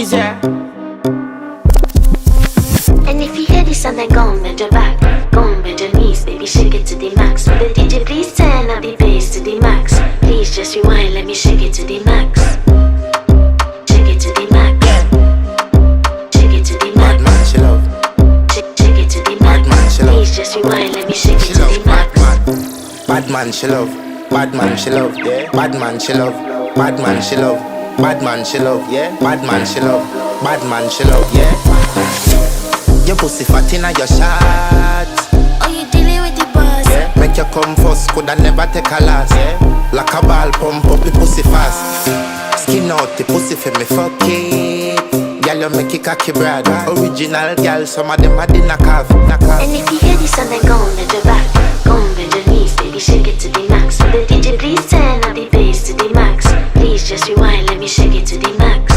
Is there? And if you hear this and then go on bend your back, go on bend your knees, baby shake it to the max. Will the DJ please turn up the bass to the max? Please just rewind, let me shake it to the max. Shake it to the max. Shake it to the max. Bad man, she love. Shake it to the max. Bad man, she love. Please just rewind, let me shake She it to love. the max. Bad man, she love. Bad man, she love. Yeah. Bad man, she love. Bad man, she love. Bad man, she love. Yeah. Bad man, she love. Bad man, she love. Yeah. Your pussy fat inna your shots. Oh, you dealing with the boss? Yeah. Make you come first, coulda never take a last. Yeah. Like a ball pump up the pussy fast. Skin out the pussy for me fuck it. Girl, you make it cocky brad. Original girl, some of them a the knock off. And if you hear this and then go on bend your back, go on bend your knees, baby shake it to the max. Will the DJ please turn up the bass to the max? Please just rewind, let me shake it to the max.